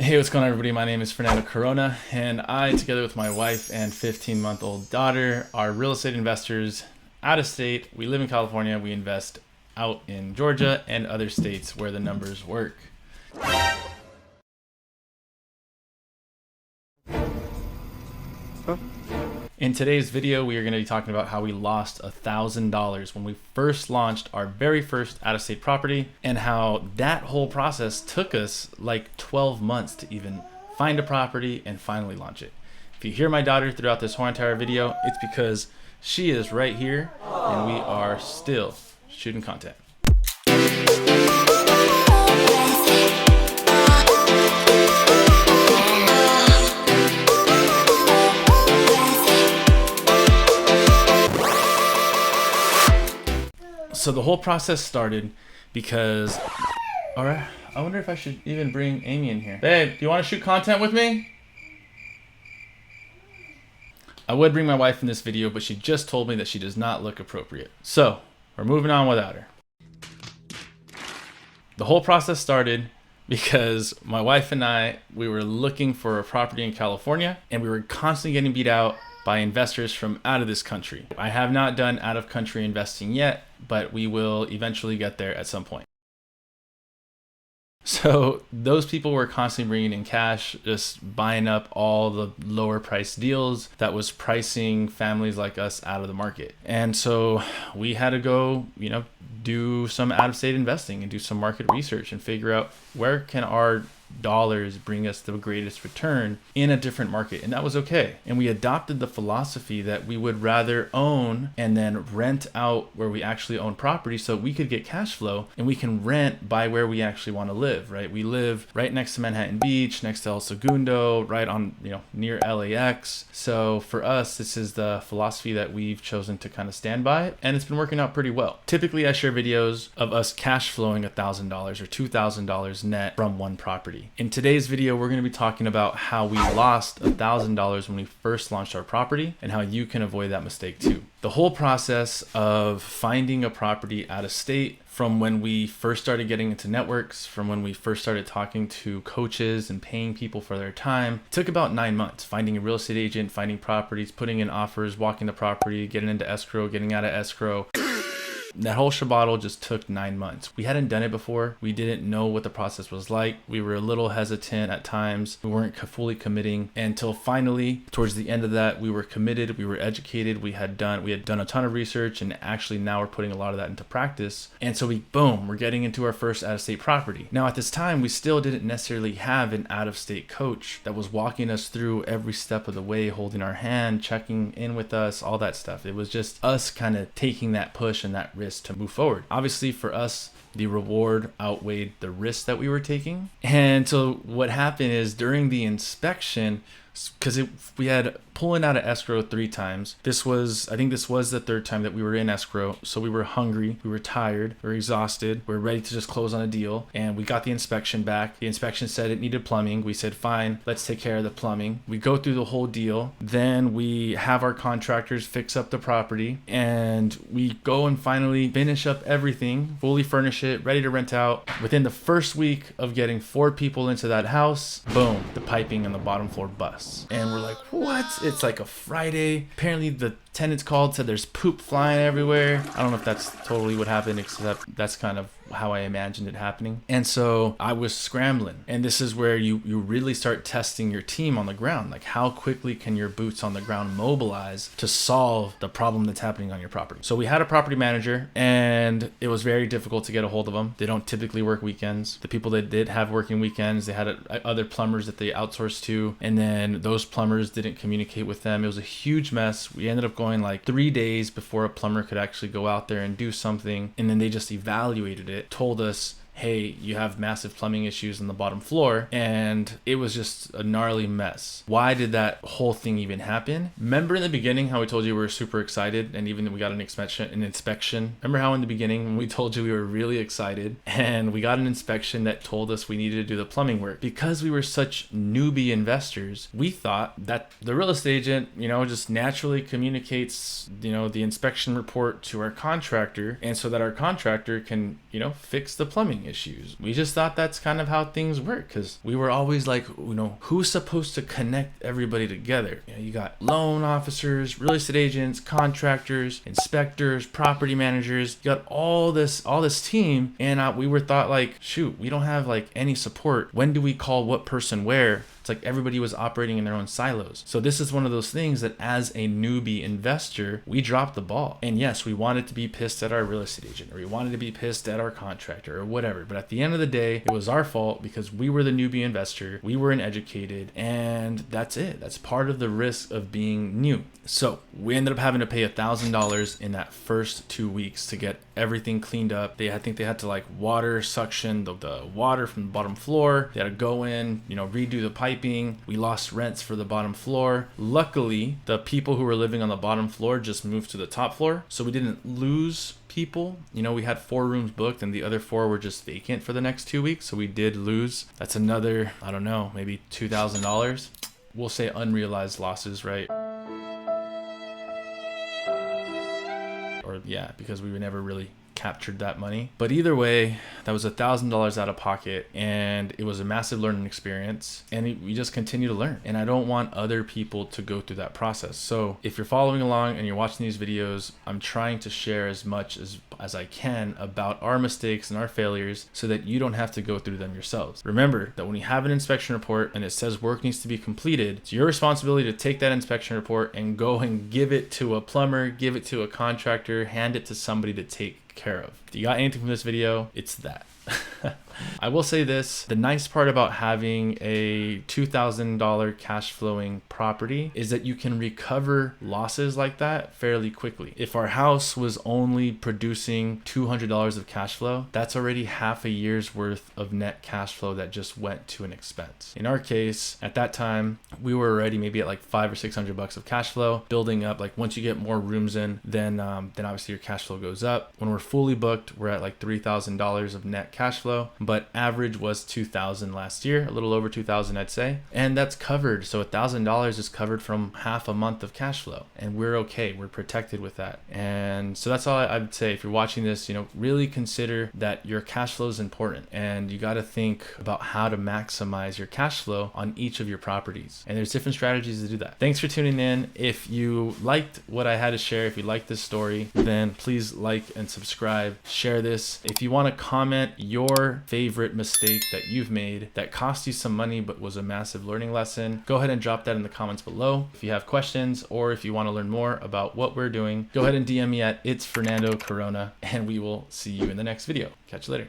Hey, what's going on, everybody? My name is Fernando Corona, and I, together with my wife and 15-month-old daughter, are real estate investors out of state. We live in California. We invest out in Georgia and other states where the numbers work. In today's video, we are going to be talking about how we lost $1,000 when we first launched our very first out-of-state property, and how that whole process took us like 12 months to even find a property and finally launch it. If you hear my daughter throughout this whole entire video, it's because she is right here and we are still shooting content. So the whole process started because, all right, I wonder if I should even bring Amy in here. Babe, do you want to shoot content with me? I would bring my wife in this video, but she just told me that she does not look appropriate. So we're moving on without her. The whole process started because my wife and I, we were looking for a property in California, and we were constantly getting beat out by investors from out of this country. I have not done out of country investing yet, but we will eventually get there at some point. So those people were constantly bringing in cash, just buying up all the lower price deals that was pricing families like us out of the market. And so we had to go, do some out of state investing and do some market research and figure out where can our dollars bring us the greatest return in a different market. And that was okay. And we adopted the philosophy that we would rather own and then rent out where we actually own property, so we could get cash flow and we can rent by where we actually want to live, right? We live right next to Manhattan Beach, next to El Segundo, right on, near LAX. So for us, this is the philosophy that we've chosen to kind of stand by, and it's been working out pretty well. Typically I share videos of us cash flowing $1,000 or $2,000 net from one property. In today's video, we're going to be talking about how we lost $1,000 when we first launched our property and how you can avoid that mistake too. The whole process of finding a property out of state, from when we first started getting into networks, from when we first started talking to coaches and paying people for their time, took about 9 months. Finding a real estate agent, finding properties, putting in offers, walking the property, getting into escrow, getting out of escrow. That whole shabaddle just took 9 months. We hadn't done it before. We didn't know what the process was like. We were a little hesitant at times. We weren't fully committing until finally, towards the end of that, we were committed. We were educated. We had done a ton of research, and actually now we're putting a lot of that into practice. And so we're getting into our first out-of-state property. Now at this time, we still didn't necessarily have an out-of-state coach that was walking us through every step of the way, holding our hand, checking in with us, all that stuff. It was just us kind of taking that push and that risk to move forward. Obviously for us, the reward outweighed the risk that we were taking. And so what happened is, during the inspection, because we had pulling out of escrow 3 times. I think this was the 3rd time that we were in escrow. So we were hungry, we were tired, we were exhausted, we were ready to just close on a deal. And we got the inspection back. The inspection said it needed plumbing. We said, fine, let's take care of the plumbing. We go through the whole deal. Then we have our contractors fix up the property, and we go and finally finish up everything, fully furnish it, ready to rent out. Within the first week of getting 4 people into that house, boom, the piping on the bottom floor busts. And we're like, what? It's like a Friday. Apparently the tenants called, said there's poop flying everywhere. I don't know if that's totally what happened, except that's kind of how I imagined it happening. And so I was scrambling. And this is where you really start testing your team on the ground. Like, how quickly can your boots on the ground mobilize to solve the problem that's happening on your property? So we had a property manager, and it was very difficult to get a hold of them. They don't typically work weekends. The people that did have working weekends, they had other plumbers that they outsourced to, and then those plumbers didn't communicate with them. It was a huge mess. We ended up going like 3 days before a plumber could actually go out there and do something. And then they just evaluated it, told us, hey, you have massive plumbing issues on the bottom floor. And it was just a gnarly mess. Why did that whole thing even happen? Remember in the beginning how we told you we were super excited, and even we got an inspection? Remember how in the beginning when we told you we were really excited and we got an inspection that told us we needed to do the plumbing work? Because we were such newbie investors, we thought that the real estate agent, just naturally communicates, the inspection report to our contractor, and so that our contractor can, fix the plumbing. issues. We just thought that's kind of how things work, because we were always like, who's supposed to connect everybody together? You got loan officers, real estate agents, contractors, inspectors, property managers. You got all this team, and we were thought like, shoot, we don't have like any support. When do we call what person where? It's like everybody was operating in their own silos. So this is one of those things that as a newbie investor, we dropped the ball. And yes, we wanted to be pissed at our real estate agent, or we wanted to be pissed at our contractor or whatever. But at the end of the day, it was our fault because we were the newbie investor. We were uneducated, and that's it. That's part of the risk of being new. So we ended up having to pay $1,000 in that first 2 weeks to get everything cleaned up. I think they had to like water suction the water from the bottom floor. They had to go in, redo the piping. We lost rents for the bottom floor. Luckily, the people who were living on the bottom floor just moved to the top floor, so we didn't lose people. We had 4 rooms booked and the other 4 were just vacant for the next 2 weeks, so we did lose. That's another, I don't know, maybe $2,000. We'll say unrealized losses, right? Or yeah, because we never really captured that money. But either way, that was $1,000 out of pocket, and it was a massive learning experience, and we just continue to learn. And I don't want other people to go through that process. So if you're following along and you're watching these videos, I'm trying to share as much as I can about our mistakes and our failures so that you don't have to go through them yourselves. Remember that when you have an inspection report and it says work needs to be completed, it's your responsibility to take that inspection report and go and give it to a plumber, give it to a contractor, hand it to somebody to take care of. If you got anything from this video, it's that. I will say this, the nice part about having a $2,000 cash flowing property is that you can recover losses like that fairly quickly. If our house was only producing $200 of cash flow, that's already half a year's worth of net cash flow that just went to an expense. In our case, at that time, we were already maybe at like $500 or $600 of cash flow, building up. Like once you get more rooms in, then obviously your cash flow goes up. When we're fully booked, we're at like $3,000 of net cash flow, but average was $2,000 last year, a little over $2,000 I'd say, and that's covered. So $1,000 is covered from half a month of cash flow, and we're okay, we're protected with that. And so that's all I'd say. If you're watching this, really consider that your cash flow is important, and you got to think about how to maximize your cash flow on each of your properties, and there's different strategies to do that. Thanks for tuning in. If you liked what I had to share, if you liked this story, then please like and subscribe, share this. If you want to comment your favorite mistake that you've made that cost you some money but was a massive learning lesson, go ahead and drop that in the comments below. If you have questions or if you want to learn more about what we're doing, go ahead and DM me at It's Fernando Corona, and we will see you in the next video. Catch you later.